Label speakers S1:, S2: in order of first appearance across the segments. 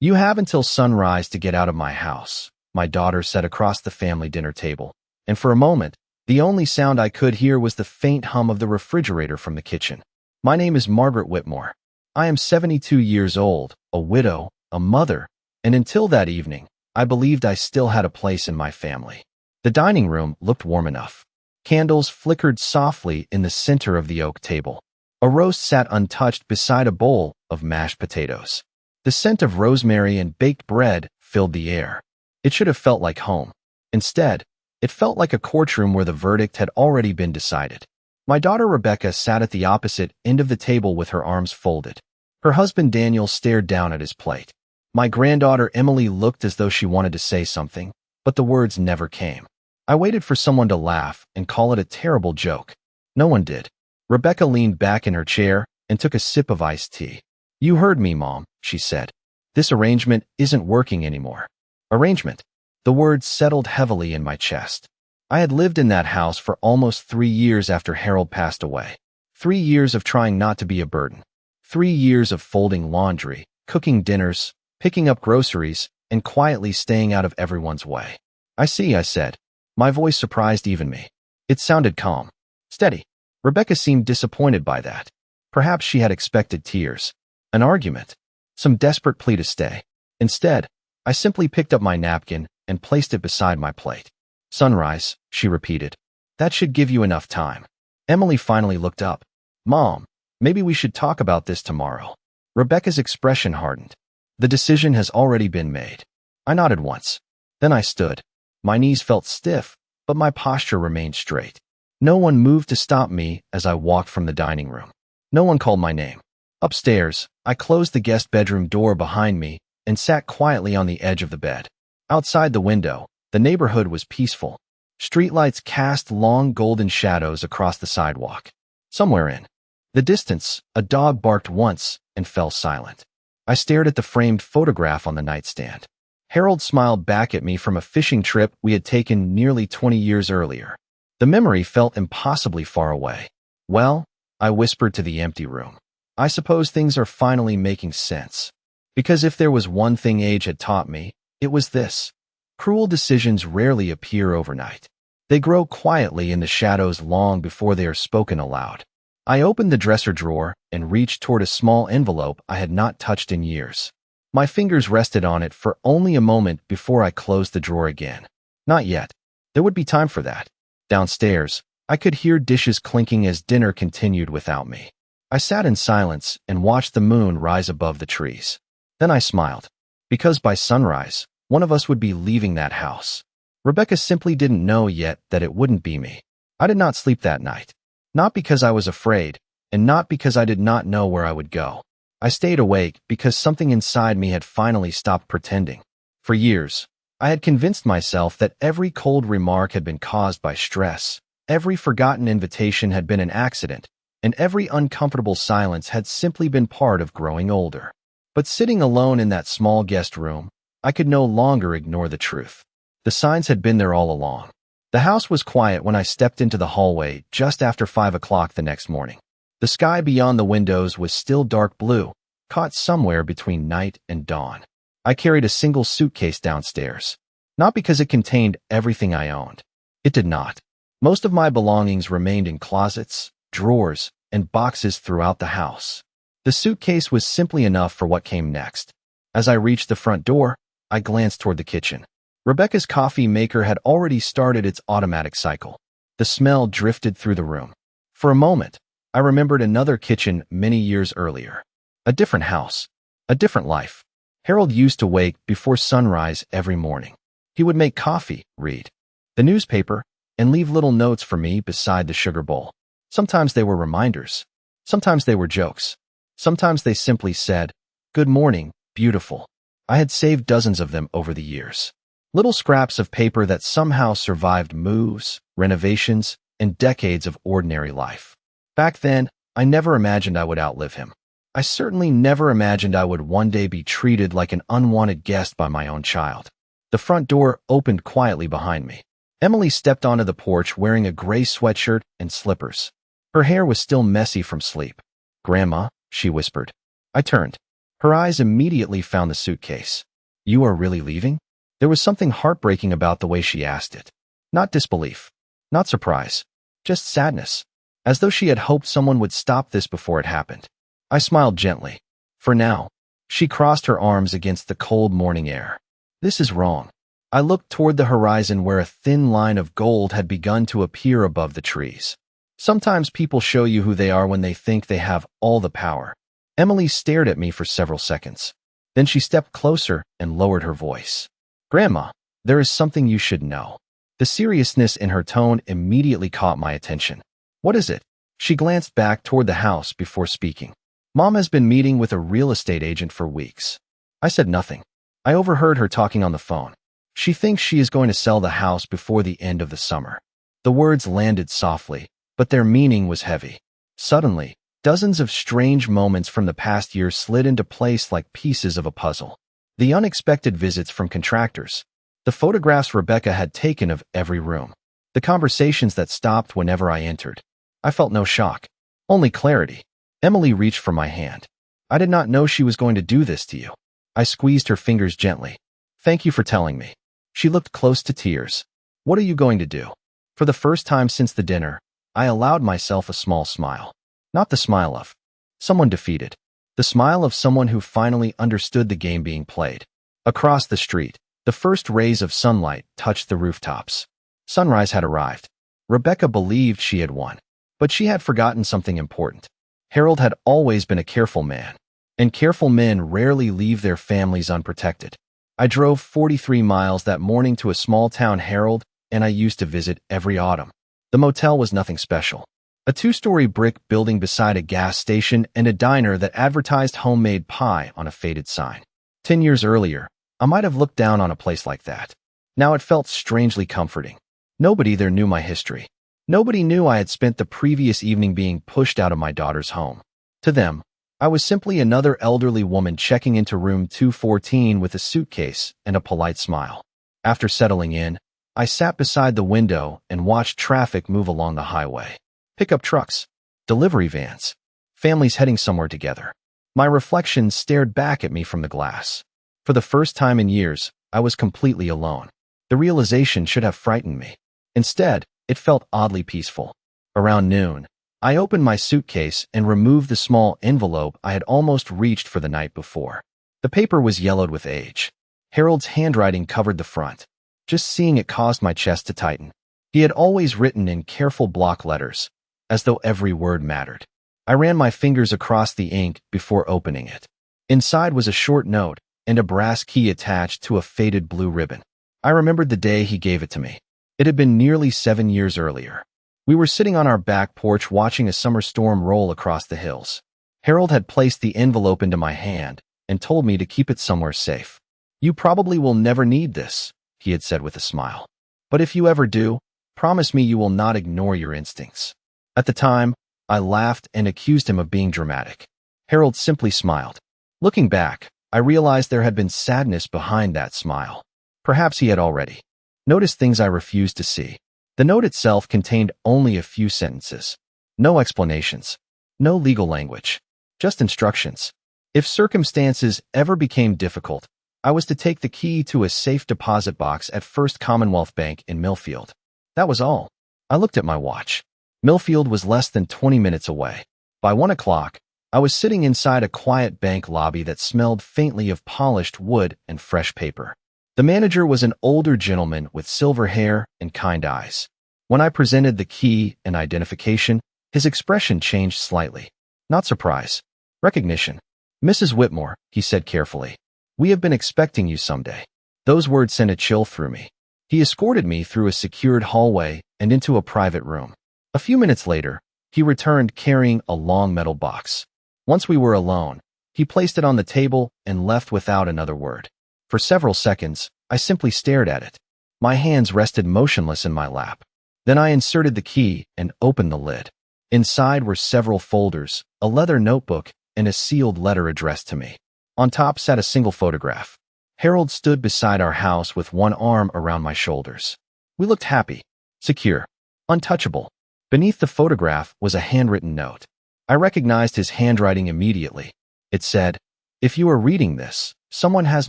S1: "You have until sunrise to get out of my house," my daughter said across the family dinner table, and for a moment, the only sound I could hear was the faint hum of the refrigerator from the kitchen. "My name is Margaret Whitmore. I am 72 years old, a widow, a mother, and until that evening, I believed I still had a place in my family." The dining room looked warm enough. Candles flickered softly in the center of the oak table. A roast sat untouched beside a bowl of mashed potatoes. The scent of rosemary and baked bread filled the air. It should have felt like home. Instead, it felt like a courtroom where the verdict had already been decided. My daughter Rebecca sat at the opposite end of the table with her arms folded. Her husband Daniel stared down at his plate. My granddaughter Emily looked as though she wanted to say something, but the words never came. I waited for someone to laugh and call it a terrible joke. No one did. Rebecca leaned back in her chair and took a sip of iced tea. "You heard me, Mom," she said. "This arrangement isn't working anymore." Arrangement. The words settled heavily in my chest. I had lived in that house for almost 3 years after Harold passed away. 3 years of trying not to be a burden. 3 years of folding laundry, cooking dinners, picking up groceries, and quietly staying out of everyone's way. "I see," I said. My voice surprised even me. It sounded calm, steady. Rebecca seemed disappointed by that. Perhaps she had expected tears, an argument, some desperate plea to stay. Instead, I simply picked up my napkin and placed it beside my plate. "Sunrise," she repeated. "That should give you enough time." Emily finally looked up. "Mom, maybe we should talk about this tomorrow." Rebecca's expression hardened. "The decision has already been made." I nodded once. Then I stood. My knees felt stiff, but my posture remained straight. No one moved to stop me as I walked from the dining room. No one called my name. Upstairs, I closed the guest bedroom door behind me and sat quietly on the edge of the bed. Outside the window, the neighborhood was peaceful. Streetlights cast long golden shadows across the sidewalk. Somewhere in the distance, a dog barked once and fell silent. I stared at the framed photograph on the nightstand. Harold smiled back at me from a fishing trip we had taken nearly 20 years earlier. The memory felt impossibly far away. "Well," I whispered to the empty room, "I suppose things are finally making sense." Because if there was one thing age had taught me, it was this. Cruel decisions rarely appear overnight. They grow quietly in the shadows long before they are spoken aloud. I opened the dresser drawer and reached toward a small envelope I had not touched in years. My fingers rested on it for only a moment before I closed the drawer again. Not yet. There would be time for that. Downstairs, I could hear dishes clinking as dinner continued without me. I sat in silence and watched the moon rise above the trees. Then I smiled. Because by sunrise, one of us would be leaving that house. Rebecca simply didn't know yet that it wouldn't be me. I did not sleep that night. Not because I was afraid, and not because I did not know where I would go. I stayed awake because something inside me had finally stopped pretending. For years, I had convinced myself that every cold remark had been caused by stress, every forgotten invitation had been an accident, and every uncomfortable silence had simply been part of growing older. But sitting alone in that small guest room, I could no longer ignore the truth. The signs had been there all along. The house was quiet when I stepped into the hallway just after 5 o'clock the next morning. The sky beyond the windows was still dark blue, caught somewhere between night and dawn. I carried a single suitcase downstairs. Not because it contained everything I owned. It did not. Most of my belongings remained in closets, drawers, and boxes throughout the house. The suitcase was simply enough for what came next. As I reached the front door, I glanced toward the kitchen. Rebecca's coffee maker had already started its automatic cycle. The smell drifted through the room. For a moment, I remembered another kitchen many years earlier. A different house. A different life. Harold used to wake before sunrise every morning. He would make coffee, read the newspaper, and leave little notes for me beside the sugar bowl. Sometimes they were reminders. Sometimes they were jokes. Sometimes they simply said, "Good morning, beautiful." I had saved dozens of them over the years. Little scraps of paper that somehow survived moves, renovations, and decades of ordinary life. Back then, I never imagined I would outlive him. I certainly never imagined I would one day be treated like an unwanted guest by my own child. The front door opened quietly behind me. Emily stepped onto the porch wearing a gray sweatshirt and slippers. Her hair was still messy from sleep. "Grandma," she whispered. I turned. Her eyes immediately found the suitcase. "You are really leaving?" There was something heartbreaking about the way she asked it. Not disbelief, not surprise, just sadness, as though she had hoped someone would stop this before it happened. I smiled gently. "For now." She crossed her arms against the cold morning air. "This is wrong." I looked toward the horizon where a thin line of gold had begun to appear above the trees. Sometimes people show you who they are when they think they have all the power. Emily stared at me for several seconds. Then she stepped closer and lowered her voice. "Grandma, there is something you should know." The seriousness in her tone immediately caught my attention. "What is it?" She glanced back toward the house before speaking. "Mom has been meeting with a real estate agent for weeks." I said nothing. I overheard her talking on the phone. "She thinks she is going to sell the house before the end of the summer." The words landed softly, but their meaning was heavy. Suddenly, dozens of strange moments from the past year slid into place like pieces of a puzzle. The unexpected visits from contractors. The photographs Rebecca had taken of every room. The conversations that stopped whenever I entered. I felt no shock, only clarity. Emily reached for my hand. "I did not know she was going to do this to you." I squeezed her fingers gently. "Thank you for telling me." She looked close to tears. "What are you going to do?" For the first time since the dinner, I allowed myself a small smile. Not the smile of someone defeated. The smile of someone who finally understood the game being played. Across the street, the first rays of sunlight touched the rooftops. Sunrise had arrived. Rebecca believed she had won, but she had forgotten something important. Harold had always been a careful man, and careful men rarely leave their families unprotected. I drove 43 miles that morning to a small town Harold and I used to visit every autumn. The motel was nothing special. A two-story brick building beside a gas station and a diner that advertised homemade pie on a faded sign. 10 years earlier, I might have looked down on a place like that. Now it felt strangely comforting. Nobody there knew my history. Nobody knew I had spent the previous evening being pushed out of my daughter's home. To them, I was simply another elderly woman checking into room 214 with a suitcase and a polite smile. After settling in, I sat beside the window and watched traffic move along the highway. Pickup trucks, delivery vans, families heading somewhere together. My reflection stared back at me from the glass. For the first time in years, I was completely alone. The realization should have frightened me. Instead, it felt oddly peaceful. Around noon, I opened my suitcase and removed the small envelope I had almost reached for the night before. The paper was yellowed with age. Harold's handwriting covered the front. Just seeing it caused my chest to tighten. He had always written in careful block letters, as though every word mattered. I ran my fingers across the ink before opening it. Inside was a short note and a brass key attached to a faded blue ribbon. I remembered the day he gave it to me. It had been nearly 7 years earlier. We were sitting on our back porch watching a summer storm roll across the hills. Harold had placed the envelope into my hand and told me to keep it somewhere safe. "You probably will never need this," he had said with a smile. "But if you ever do, promise me you will not ignore your instincts." At the time, I laughed and accused him of being dramatic. Harold simply smiled. Looking back, I realized there had been sadness behind that smile. Perhaps he had already noticed things I refused to see. The note itself contained only a few sentences. No explanations. No legal language. Just instructions. If circumstances ever became difficult, I was to take the key to a safe deposit box at First Commonwealth Bank in Millfield. That was all. I looked at my watch. Millfield was less than 20 minutes away. By 1 o'clock, I was sitting inside a quiet bank lobby that smelled faintly of polished wood and fresh paper. The manager was an older gentleman with silver hair and kind eyes. When I presented the key and identification, his expression changed slightly. Not surprise. Recognition. "Mrs. Whitmore," he said carefully. "We have been expecting you someday." Those words sent a chill through me. He escorted me through a secured hallway and into a private room. A few minutes later, he returned carrying a long metal box. Once we were alone, he placed it on the table and left without another word. For several seconds, I simply stared at it. My hands rested motionless in my lap. Then I inserted the key and opened the lid. Inside were several folders, a leather notebook, and a sealed letter addressed to me. On top sat a single photograph. Harold stood beside our house with one arm around my shoulders. We looked happy, secure, untouchable. Beneath the photograph was a handwritten note. I recognized his handwriting immediately. It said, If you are reading this, someone has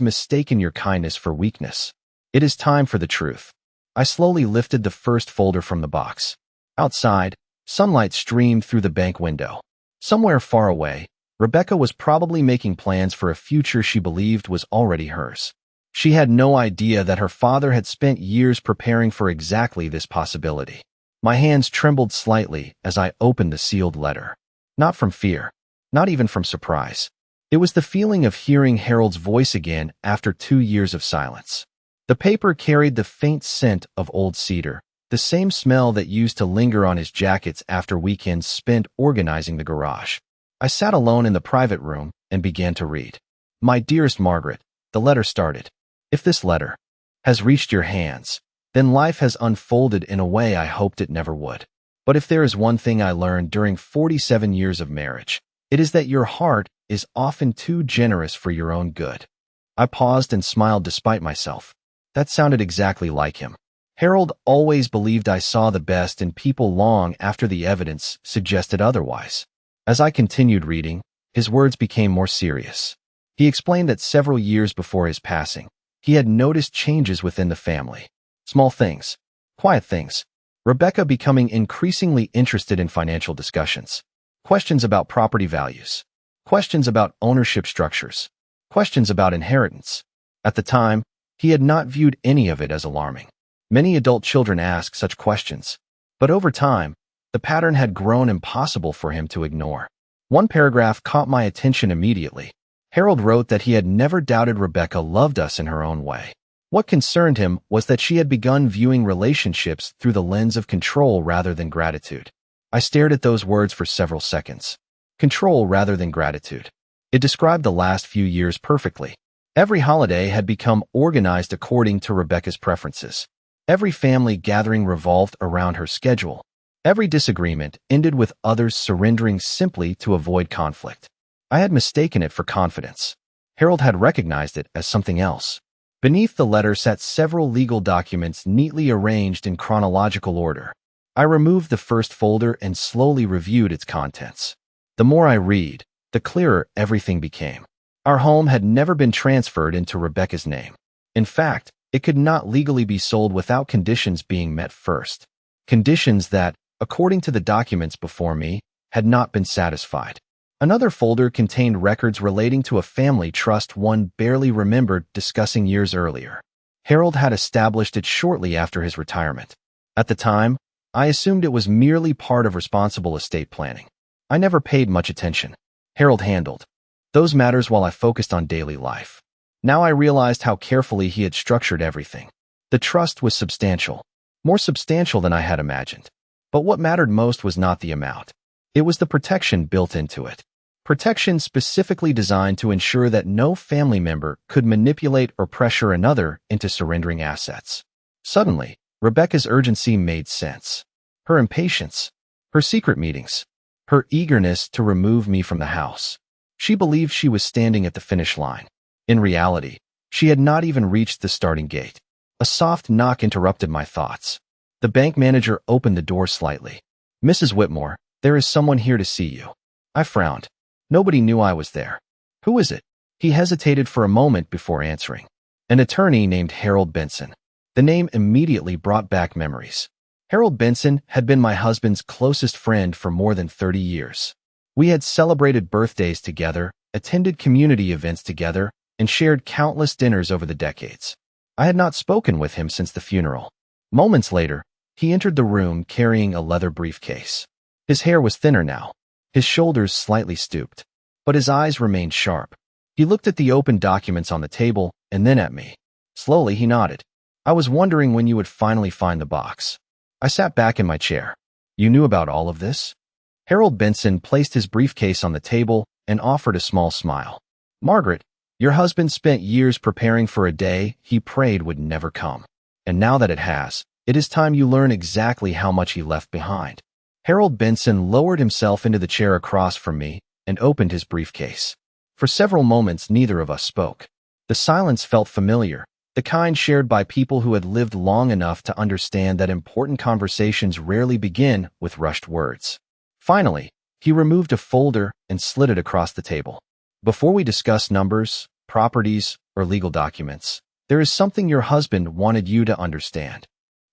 S1: mistaken your kindness for weakness. It is time for the truth. I slowly lifted the first folder from the box. Outside, sunlight streamed through the bank window. Somewhere far away, Rebecca was probably making plans for a future she believed was already hers. She had no idea that her father had spent years preparing for exactly this possibility. My hands trembled slightly as I opened the sealed letter. Not from fear, not even from surprise. It was the feeling of hearing Harold's voice again after 2 years of silence. The paper carried the faint scent of old cedar, the same smell that used to linger on his jackets after weekends spent organizing the garage. I sat alone in the private room and began to read. My dearest Margaret, the letter started. If this letter has reached your hands, then life has unfolded in a way I hoped it never would. But if there is one thing I learned during 47 years of marriage, it is that your heart is often too generous for your own good. I paused and smiled despite myself. That sounded exactly like him. Harold always believed I saw the best in people long after the evidence suggested otherwise. As I continued reading, his words became more serious. He explained that several years before his passing, he had noticed changes within the family. Small things, quiet things. Rebecca becoming increasingly interested in financial discussions. Questions about property values. Questions about ownership structures. Questions about inheritance. At the time, he had not viewed any of it as alarming. Many adult children ask such questions. But over time, the pattern had grown impossible for him to ignore. One paragraph caught my attention immediately. Harold wrote that he had never doubted Rebecca loved us in her own way. What concerned him was that she had begun viewing relationships through the lens of control rather than gratitude. I stared at those words for several seconds. Control rather than gratitude. It described the last few years perfectly. Every holiday had become organized according to Rebecca's preferences. Every family gathering revolved around her schedule. Every disagreement ended with others surrendering simply to avoid conflict. I had mistaken it for confidence. Harold had recognized it as something else. Beneath the letter sat several legal documents neatly arranged in chronological order. I removed the first folder and slowly reviewed its contents. The more I read, the clearer everything became. Our home had never been transferred into Rebecca's name. In fact, it could not legally be sold without conditions being met first. Conditions that, according to the documents before me, had not been satisfied. Another folder contained records relating to a family trust one barely remembered discussing years earlier. Harold had established it shortly after his retirement. At the time, I assumed it was merely part of responsible estate planning. I never paid much attention. Harold handled those matters while I focused on daily life. Now I realized how carefully he had structured everything. The trust was substantial, more substantial than I had imagined. But what mattered most was not the amount. It was the protection built into it. Protection specifically designed to ensure that no family member could manipulate or pressure another into surrendering assets. Suddenly, Rebecca's urgency made sense. Her impatience, her secret meetings, her eagerness to remove me from the house. She believed she was standing at the finish line. In reality, she had not even reached the starting gate. A soft knock interrupted my thoughts. The bank manager opened the door slightly. "Mrs. Whitmore, there is someone here to see you." I frowned. Nobody knew I was there. "Who is it?" He hesitated for a moment before answering. "An attorney named Harold Benson." The name immediately brought back memories. Harold Benson had been my husband's closest friend for more than 30 years. We had celebrated birthdays together, attended community events together, and shared countless dinners over the decades. I had not spoken with him since the funeral. Moments later, he entered the room carrying a leather briefcase. His hair was thinner now, his shoulders slightly stooped, but his eyes remained sharp. He looked at the open documents on the table and then at me. Slowly, he nodded. "I was wondering when you would finally find the box." I sat back in my chair. "You knew about all of this?" Harold Benson placed his briefcase on the table and offered a small smile. "Margaret, your husband spent years preparing for a day he prayed would never come. And now that it has, it is time you learn exactly how much he left behind." Harold Benson lowered himself into the chair across from me and opened his briefcase. For several moments, neither of us spoke. The silence felt familiar, the kind shared by people who had lived long enough to understand that important conversations rarely begin with rushed words. Finally, he removed a folder and slid it across the table. Before we discuss numbers, properties, or legal documents, there is something your husband wanted you to understand.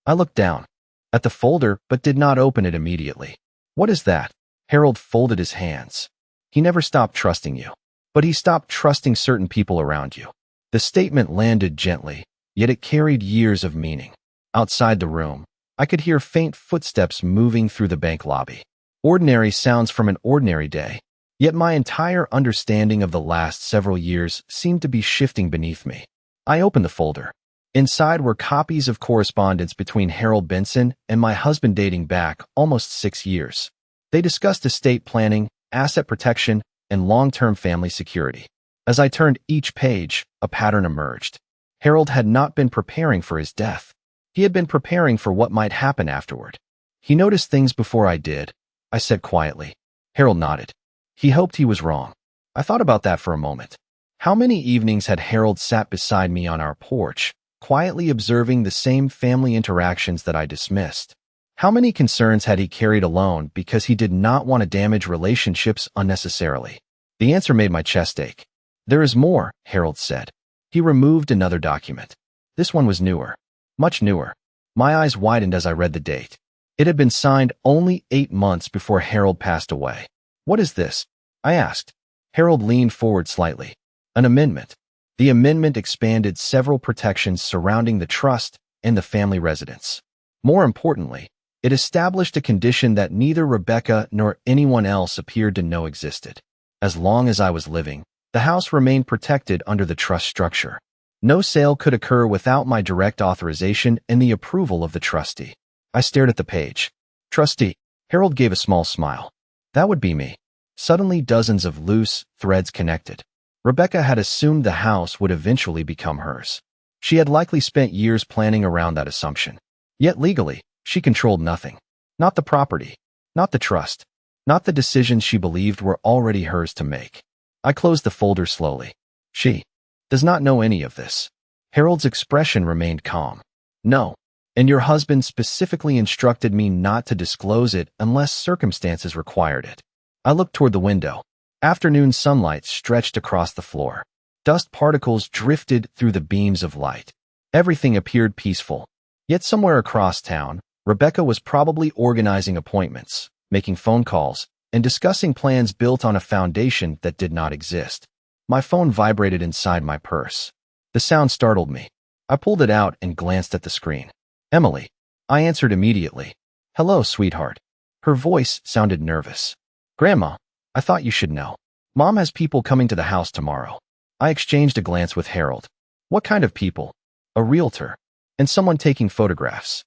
S1: I looked down at the folder but did not open it immediately. What is that? Harold folded his hands. He never stopped trusting you, but he stopped trusting certain people around you. The statement landed gently, yet it carried years of meaning. Outside the room, I could hear faint footsteps moving through the bank lobby. Ordinary sounds from an ordinary day, yet my entire understanding of the last several years seemed to be shifting beneath me. I opened the folder. Inside were copies of correspondence between Harold Benson and my husband dating back almost 6 years. They discussed estate planning, asset protection, and long-term family security. As I turned each page, a pattern emerged. Harold had not been preparing for his death. He had been preparing for what might happen afterward. He noticed things before I did, I said quietly. Harold nodded. He hoped he was wrong. I thought about that for a moment. How many evenings had Harold sat beside me on our porch, quietly observing the same family interactions that I dismissed? How many concerns had he carried alone because he did not want to damage relationships unnecessarily? The answer made my chest ache. There is more, Harold said. He removed another document. This one was newer. Much newer. My eyes widened as I read the date. It had been signed only 8 months before Harold passed away. What is this? I asked. Harold leaned forward slightly. An amendment. The amendment expanded several protections surrounding the trust and the family residence. More importantly, it established a condition that neither Rebecca nor anyone else appeared to know existed. As long as I was living, the house remained protected under the trust structure. No sale could occur without my direct authorization and the approval of the trustee. I stared at the page. Trustee. Harold gave a small smile. That would be me. Suddenly dozens of loose threads connected. Rebecca had assumed the house would eventually become hers. She had likely spent years planning around that assumption. Yet legally, she controlled nothing. Not the property. Not the trust. Not the decisions she believed were already hers to make. I closed the folder slowly. She does not know any of this. Harold's expression remained calm. No. And your husband specifically instructed me not to disclose it unless circumstances required it. I looked toward the window. Afternoon sunlight stretched across the floor. Dust particles drifted through the beams of light. Everything appeared peaceful. Yet somewhere across town, Rebecca was probably organizing appointments, making phone calls, and discussing plans built on a foundation that did not exist. My phone vibrated inside my purse. The sound startled me. I pulled it out and glanced at the screen. Emily. I answered immediately. Hello, sweetheart. Her voice sounded nervous. Grandma, I thought you should know. Mom has people coming to the house tomorrow. I exchanged a glance with Harold. What kind of people? A realtor. And someone taking photographs.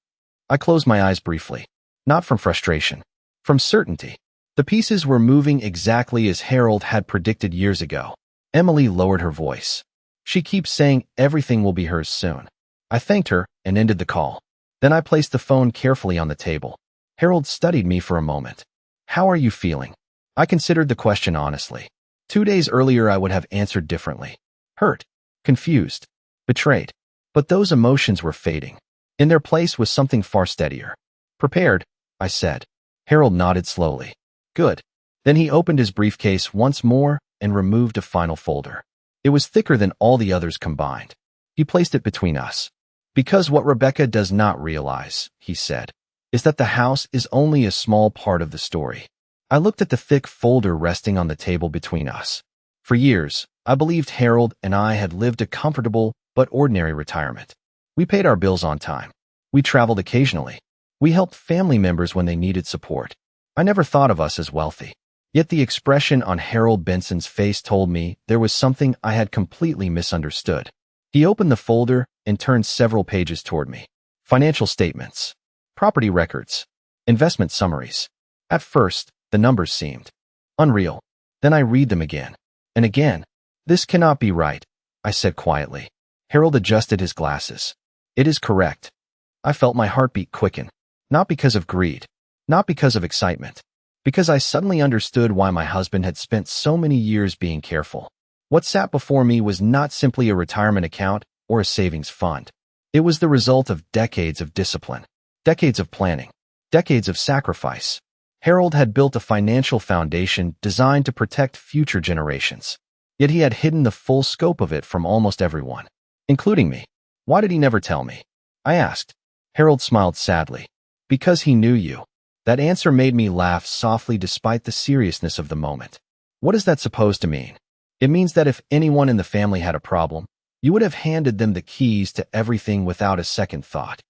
S1: I closed my eyes briefly. Not from frustration. From certainty. The pieces were moving exactly as Harold had predicted years ago. Emily lowered her voice. She keeps saying everything will be hers soon. I thanked her and ended the call. Then I placed the phone carefully on the table. Harold studied me for a moment. How are you feeling? I considered the question honestly. 2 days earlier I would have answered differently. Hurt. Confused. Betrayed. But those emotions were fading. In their place was something far steadier. Prepared, I said. Harold nodded slowly. Good. Then he opened his briefcase once more and removed a final folder. It was thicker than all the others combined. He placed it between us. Because what Rebecca does not realize, he said, is that the house is only a small part of the story. I looked at the thick folder resting on the table between us. For years, I believed Harold and I had lived a comfortable but ordinary retirement. We paid our bills on time. We traveled occasionally. We helped family members when they needed support. I never thought of us as wealthy. Yet the expression on Harold Benson's face told me there was something I had completely misunderstood. He opened the folder and turned several pages toward me. Financial statements. Property records. Investment summaries. At first, the numbers seemed unreal. Then I read them again. And again. This cannot be right, I said quietly. Harold adjusted his glasses. It is correct. I felt my heartbeat quicken. Not because of greed. Not because of excitement. Because I suddenly understood why my husband had spent so many years being careful. What sat before me was not simply a retirement account or a savings fund. It was the result of decades of discipline, decades of planning, decades of sacrifice. Harold had built a financial foundation designed to protect future generations. Yet he had hidden the full scope of it from almost everyone, including me. Why did he never tell me? I asked. Harold smiled sadly. Because he knew you. That answer made me laugh softly despite the seriousness of the moment. What is that supposed to mean? It means that if anyone in the family had a problem, you would have handed them the keys to everything without a second thought.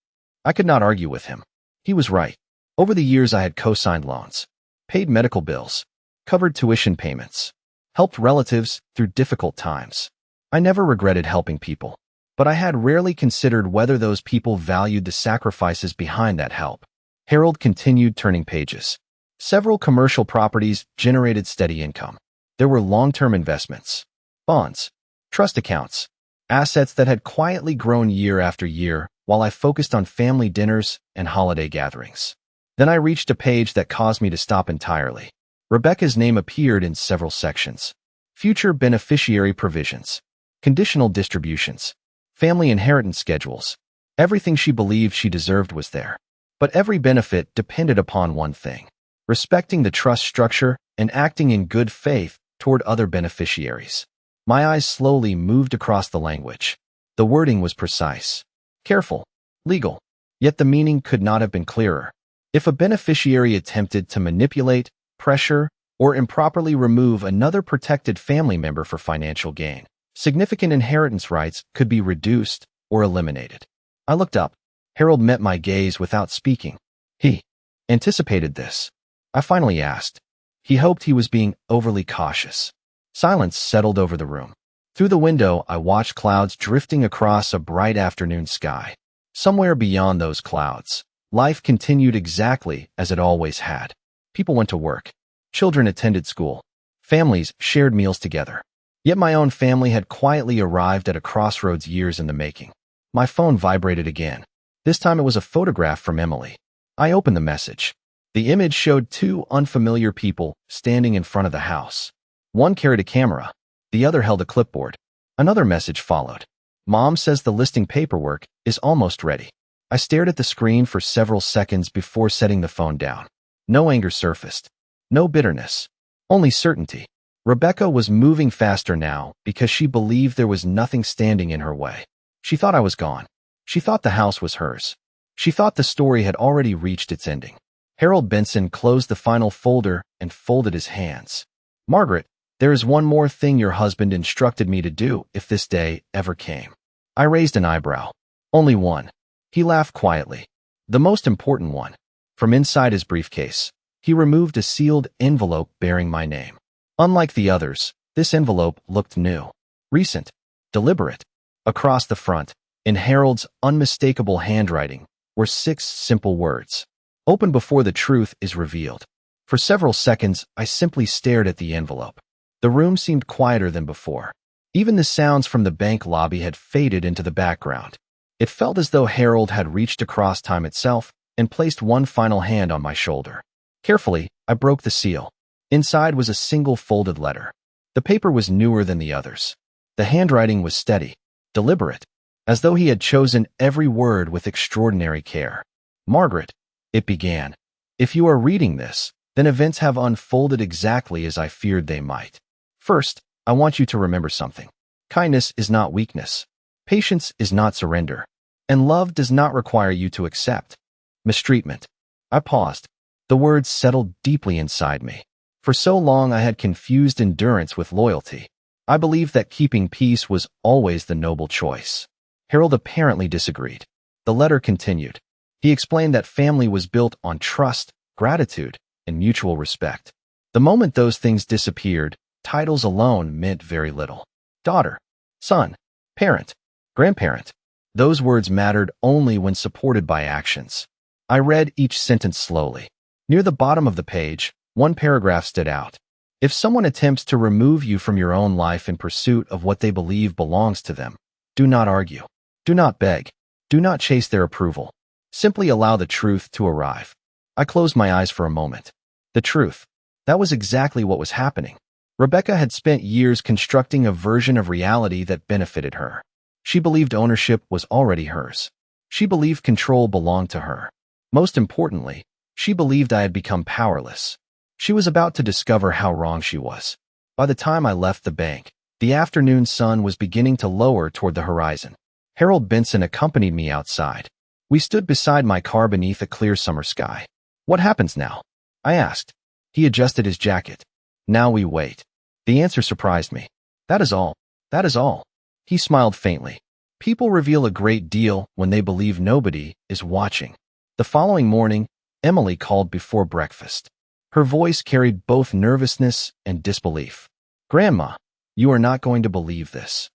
S1: I could not argue with him. He was right. Over the years I had co-signed loans, paid medical bills, covered tuition payments, helped relatives through difficult times. I never regretted helping people, but I had rarely considered whether those people valued the sacrifices behind that help. Harold continued turning pages. Several commercial properties generated steady income. There were long-term investments, bonds, trust accounts, assets that had quietly grown year after year while I focused on family dinners and holiday gatherings. Then I reached a page that caused me to stop entirely. Rebecca's name appeared in several sections. Future beneficiary provisions, conditional distributions, family inheritance schedules. Everything she believed she deserved was there. But every benefit depended upon one thing: respecting the trust structure and acting in good faith toward other beneficiaries. My eyes slowly moved across the language. The wording was precise, careful, legal, yet the meaning could not have been clearer. If a beneficiary attempted to manipulate, pressure, or improperly remove another protected family member for financial gain, significant inheritance rights could be reduced or eliminated. I looked up. Harold met my gaze without speaking. He anticipated this. I finally asked. He hoped he was being overly cautious. Silence settled over the room. Through the window, I watched clouds drifting across a bright afternoon sky. Somewhere beyond those clouds, life continued exactly as it always had. People went to work. Children attended school. Families shared meals together. Yet my own family had quietly arrived at a crossroads years in the making. My phone vibrated again. This time it was a photograph from Emily. I opened the message. The image showed two unfamiliar people standing in front of the house. One carried a camera. The other held a clipboard. Another message followed. Mom says the listing paperwork is almost ready. I stared at the screen for several seconds before setting the phone down. No anger surfaced. No bitterness. Only certainty. Rebecca was moving faster now because she believed there was nothing standing in her way. She thought I was gone. She thought the house was hers. She thought the story had already reached its ending. Harold Benson closed the final folder and folded his hands. Margaret, there is one more thing your husband instructed me to do if this day ever came. I raised an eyebrow. Only one. He laughed quietly. The most important one. From inside his briefcase, he removed a sealed envelope bearing my name. Unlike the others, this envelope looked new, recent, deliberate. Across the front, in Harold's unmistakable handwriting, were 6 simple words. Open before the truth is revealed. For several seconds, I simply stared at the envelope. The room seemed quieter than before. Even the sounds from the bank lobby had faded into the background. It felt as though Harold had reached across time itself and placed one final hand on my shoulder. Carefully, I broke the seal. Inside was a single folded letter. The paper was newer than the others. The handwriting was steady, deliberate, as though he had chosen every word with extraordinary care. Margaret, it began. If you are reading this, then events have unfolded exactly as I feared they might. First, I want you to remember something. Kindness is not weakness. Patience is not surrender. And love does not require you to accept mistreatment. I paused. The words settled deeply inside me. For so long I had confused endurance with loyalty. I believed that keeping peace was always the noble choice. Harold apparently disagreed. The letter continued. He explained that family was built on trust, gratitude, and mutual respect. The moment those things disappeared, titles alone meant very little. Daughter, son, parent, grandparent. Those words mattered only when supported by actions. I read each sentence slowly. Near the bottom of the page, one paragraph stood out. If someone attempts to remove you from your own life in pursuit of what they believe belongs to them, do not argue. Do not beg. Do not chase their approval. Simply allow the truth to arrive. I closed my eyes for a moment. The truth. That was exactly what was happening. Rebecca had spent years constructing a version of reality that benefited her. She believed ownership was already hers. She believed control belonged to her. Most importantly, she believed I had become powerless. She was about to discover how wrong she was. By the time I left the bank, The afternoon sun was beginning to lower toward the horizon. Harold Benson accompanied me outside. We stood beside my car beneath a clear summer sky. "What happens now?" I asked. He adjusted his jacket. "Now we wait." The answer surprised me. "That is all. That is all." He smiled faintly. People reveal a great deal when they believe nobody is watching. The following morning, Emily called before breakfast. Her voice carried both nervousness and disbelief. "Grandma, you are not going to believe this."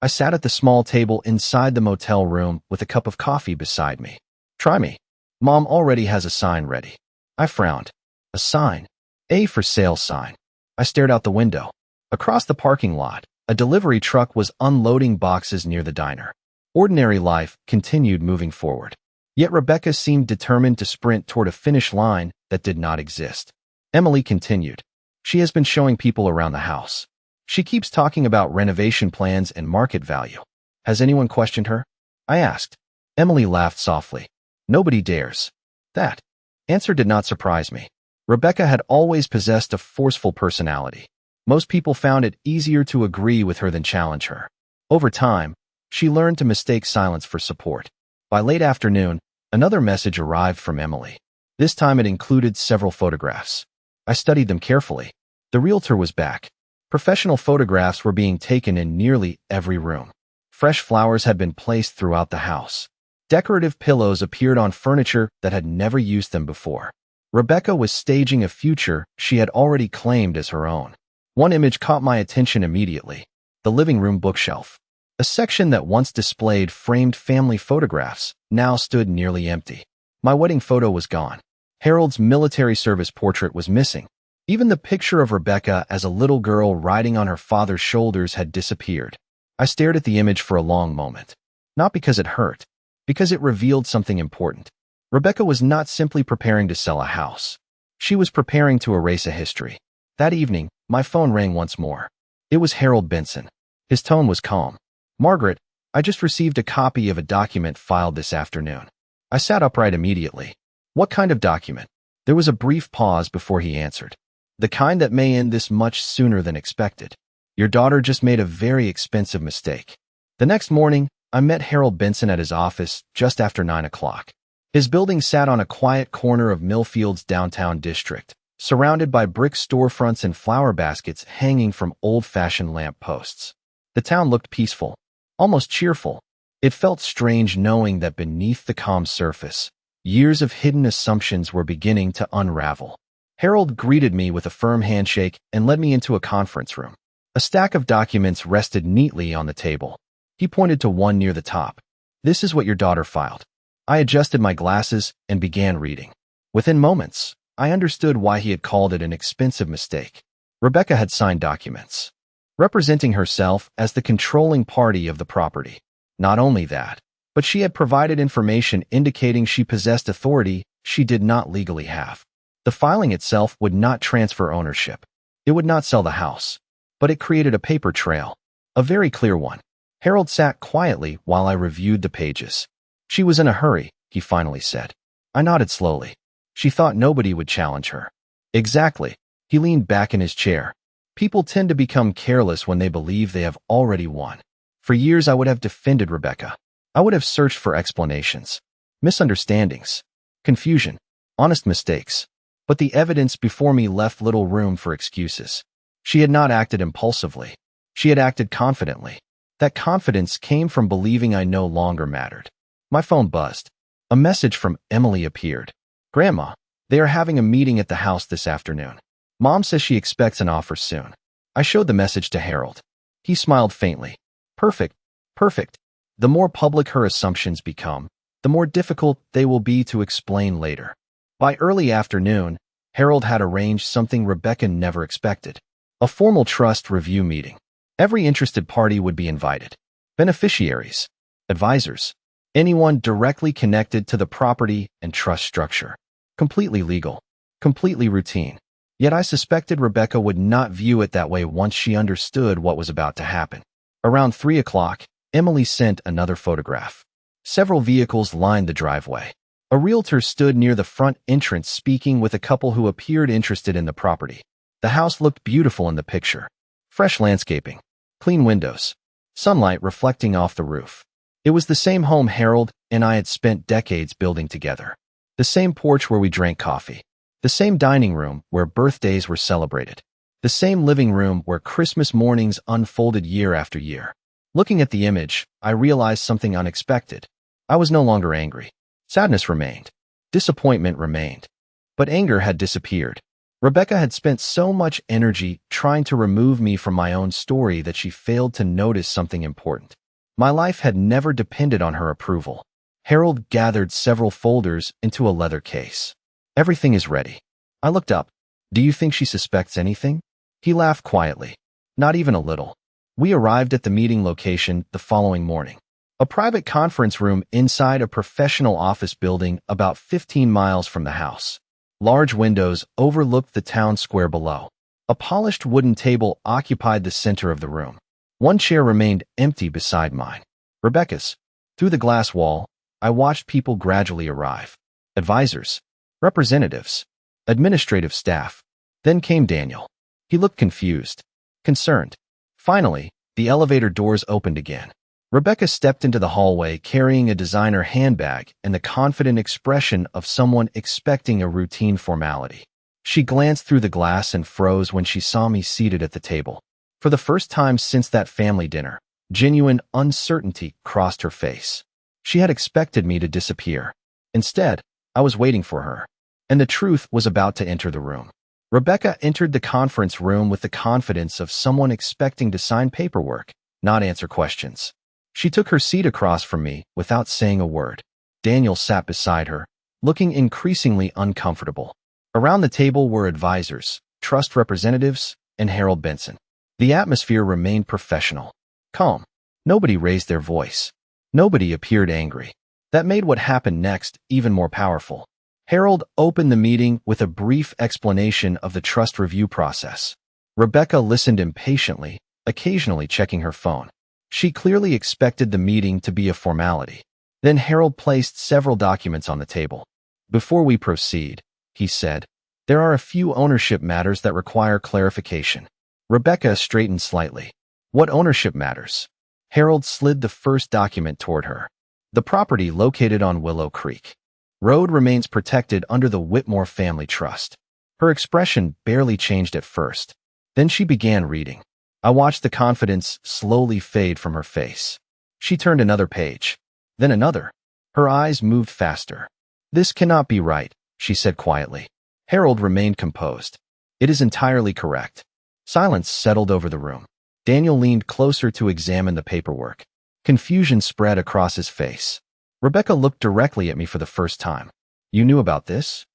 S1: I sat at the small table inside the motel room with a cup of coffee beside me. "Try me. Mom already has a sign ready." I frowned. A sign? A for sale sign. I stared out the window. Across the parking lot, a delivery truck was unloading boxes near the diner. Ordinary life continued moving forward. Yet Rebecca seemed determined to sprint toward a finish line that did not exist. Emily continued. "She has been showing people around the house. She keeps talking about renovation plans and market value. Has anyone questioned her?" I asked. Emily laughed softly. "Nobody dares." That answer did not surprise me. Rebecca had always possessed a forceful personality. Most people found it easier to agree with her than challenge her. Over time, she learned to mistake silence for support. By late afternoon, another message arrived from Emily. This time it included several photographs. I studied them carefully. The realtor was back. Professional photographs were being taken in nearly every room. Fresh flowers had been placed throughout the house. Decorative pillows appeared on furniture that had never used them before. Rebecca was staging a future she had already claimed as her own. One image caught my attention immediately: the living room bookshelf. A section that once displayed framed family photographs now stood nearly empty. My wedding photo was gone. Harold's military service portrait was missing. Even the picture of Rebecca as a little girl riding on her father's shoulders had disappeared. I stared at the image for a long moment. Not because it hurt, because it revealed something important. Rebecca was not simply preparing to sell a house. She was preparing to erase a history. That evening, my phone rang once more. It was Harold Benson. His tone was calm. "Margaret, I just received a copy of a document filed this afternoon." I sat upright immediately. "What kind of document?" There was a brief pause before he answered. "The kind that may end this much sooner than expected. Your daughter just made a very expensive mistake." The next morning, I met Harold Benson at his office just after 9 o'clock. His building sat on a quiet corner of Millfield's downtown district, surrounded by brick storefronts and flower baskets hanging from old-fashioned lamp posts. The town looked peaceful, almost cheerful. It felt strange knowing that beneath the calm surface, years of hidden assumptions were beginning to unravel. Harold greeted me with a firm handshake and led me into a conference room. A stack of documents rested neatly on the table. He pointed to one near the top. "This is what your daughter filed." I adjusted my glasses and began reading. Within moments, I understood why he had called it an expensive mistake. Rebecca had signed documents, representing herself as the controlling party of the property. Not only that, but she had provided information indicating she possessed authority she did not legally have. The filing itself would not transfer ownership. It would not sell the house. But it created a paper trail, a very clear one. Harold sat quietly while I reviewed the pages. "She was in a hurry," he finally said. I nodded slowly. "She thought nobody would challenge her." "Exactly." He leaned back in his chair. "People tend to become careless when they believe they have already won." For years I would have defended Rebecca. I would have searched for explanations, misunderstandings, confusion, honest mistakes. But the evidence before me left little room for excuses. She had not acted impulsively. She had acted confidently. That confidence came from believing I no longer mattered. My phone buzzed. A message from Emily appeared. "Grandma, they are having a meeting at the house this afternoon. Mom says she expects an offer soon." I showed the message to Harold. He smiled faintly. "Perfect, perfect." The more public her assumptions become, the more difficult they will be to explain later. By early afternoon, Harold had arranged something Rebecca never expected: a formal trust review meeting. Every interested party would be invited: beneficiaries, advisors, anyone directly connected to the property and trust structure. Completely legal, completely routine. Yet I suspected Rebecca would not view it that way once she understood what was about to happen. Around 3 o'clock, Emily sent another photograph. Several vehicles lined the driveway. A realtor stood near the front entrance speaking with a couple who appeared interested in the property. The house looked beautiful in the picture. Fresh landscaping, Clean windows. Sunlight reflecting off the roof. It was the same home Harold and I had spent decades building together. The same porch where we drank coffee. The same dining room where birthdays were celebrated. The same living room where Christmas mornings unfolded year after year. Looking at the image, I realized something unexpected. I was no longer angry. Sadness remained. Disappointment remained. But anger had disappeared. Rebecca had spent so much energy trying to remove me from my own story that she failed to notice something important. My life had never depended on her approval. Harold gathered several folders into a leather case. Everything is ready. I looked up. Do you think she suspects anything? He laughed quietly. Not even a little. We arrived at the meeting location the following morning. A private conference room inside a professional office building about 15 miles from the house. Large windows overlooked the town square below. A polished wooden table occupied the center of the room. One chair remained empty beside mine. Rebecca's. Through the glass wall, I watched people gradually arrive. Advisors, representatives, administrative staff. Then came Daniel. He looked confused, concerned. Finally, the elevator doors opened again. Rebecca stepped into the hallway carrying a designer handbag and the confident expression of someone expecting a routine formality. She glanced through the glass and froze when she saw me seated at the table. For the first time since that family dinner, genuine uncertainty crossed her face. She had expected me to disappear. Instead, I was waiting for her, and the truth was about to enter the room. Rebecca entered the conference room with the confidence of someone expecting to sign paperwork, not answer questions. She took her seat across from me without saying a word. Daniel sat beside her, looking increasingly uncomfortable. Around the table were advisors, trust representatives, and Harold Benson. The atmosphere remained professional, calm. Nobody raised their voice. Nobody appeared angry. That made what happened next even more powerful. Harold opened the meeting with a brief explanation of the trust review process. Rebecca listened impatiently, occasionally checking her phone. She clearly expected the meeting to be a formality. Then Harold placed several documents on the table. Before we proceed, he said, there are a few ownership matters that require clarification. Rebecca straightened slightly. What ownership matters? Harold slid the first document toward her. The property located on Willow Creek Road remains protected under the Whitmore Family Trust. Her expression barely changed at first. Then she began reading. I watched the confidence slowly fade from her face. She turned another page, then another. Her eyes moved faster. This cannot be right, she said quietly. Harold remained composed. It is entirely correct. Silence settled over the room. Daniel leaned closer to examine the paperwork. Confusion spread across his face. Rebecca looked directly at me for the first time. You knew about this?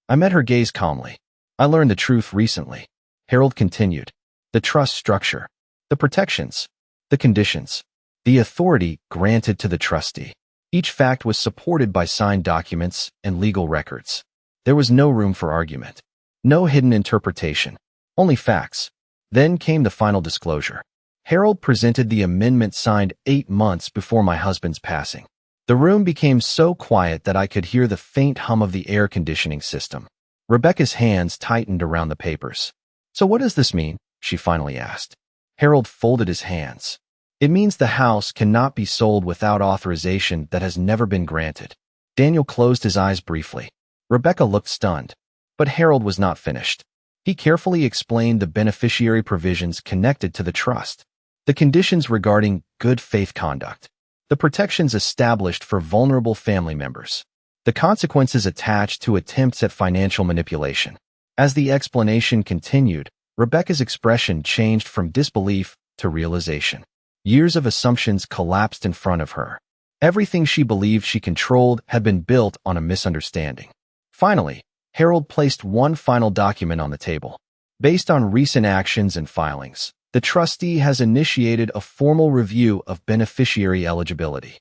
S1: I met her gaze calmly. I learned the truth recently. Harold continued. The trust structure, the protections, the conditions, the authority granted to the trustee. Each fact was supported by signed documents and legal records. There was no room for argument. No hidden interpretation. Only facts. Then came the final disclosure. Harold presented the amendment signed 8 months before my husband's passing. The room became so quiet that I could hear the faint hum of the air conditioning system. Rebecca's hands tightened around the papers. So what does this mean? She finally asked. Harold folded his hands. It means the house cannot be sold without authorization that has never been granted. Daniel closed his eyes briefly. Rebecca looked stunned. But Harold was not finished. He carefully explained the beneficiary provisions connected to the trust, the conditions regarding good faith conduct, the protections established for vulnerable family members, the consequences attached to attempts at financial manipulation. As the explanation continued, Rebecca's expression changed from disbelief to realization. Years of assumptions collapsed in front of her. Everything she believed she controlled had been built on a misunderstanding. Finally, Harold placed one final document on the table. Based on recent actions and filings, the trustee has initiated a formal review of beneficiary eligibility.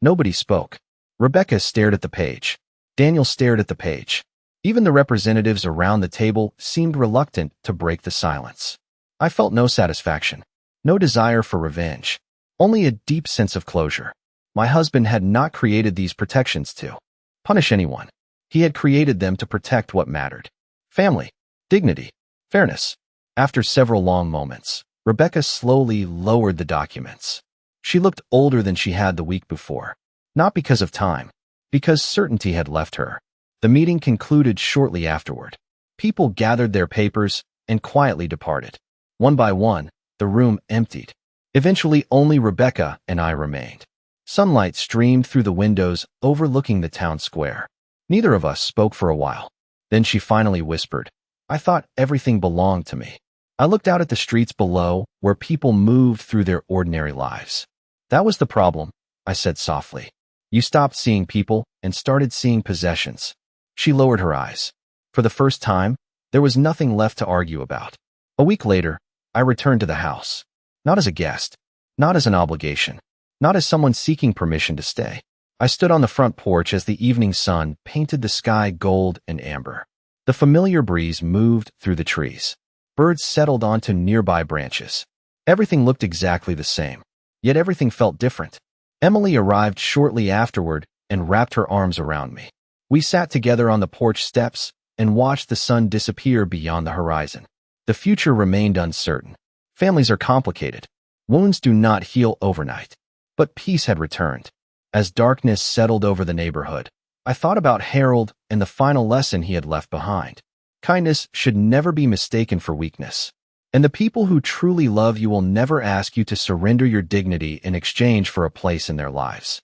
S1: Nobody spoke. Rebecca stared at the page. Daniel stared at the page. Even the representatives around the table seemed reluctant to break the silence. I felt no satisfaction, no desire for revenge, only a deep sense of closure. My husband had not created these protections to punish anyone. He had created them to protect what mattered: family, dignity, fairness. After several long moments, Rebecca slowly lowered the documents. She looked older than she had the week before. Not because of time, because certainty had left her. The meeting concluded shortly afterward. People gathered their papers and quietly departed. One by one, the room emptied. Eventually, only Rebecca and I remained. Sunlight streamed through the windows overlooking the town square. Neither of us spoke for a while. Then she finally whispered, "I thought everything belonged to me." I looked out at the streets below, where people moved through their ordinary lives. "That was the problem," I said softly. "You stopped seeing people and started seeing possessions." She lowered her eyes. For the first time, there was nothing left to argue about. A week later, I returned to the house. Not as a guest, not as an obligation, not as someone seeking permission to stay. I stood on the front porch as the evening sun painted the sky gold and amber. The familiar breeze moved through the trees. Birds settled onto nearby branches. Everything looked exactly the same, yet everything felt different. Emily arrived shortly afterward and wrapped her arms around me. We sat together on the porch steps and watched the sun disappear beyond the horizon. The future remained uncertain. Families are complicated. Wounds do not heal overnight. But peace had returned. As darkness settled over the neighborhood, I thought about Harold and the final lesson he had left behind. Kindness should never be mistaken for weakness. And the people who truly love you will never ask you to surrender your dignity in exchange for a place in their lives.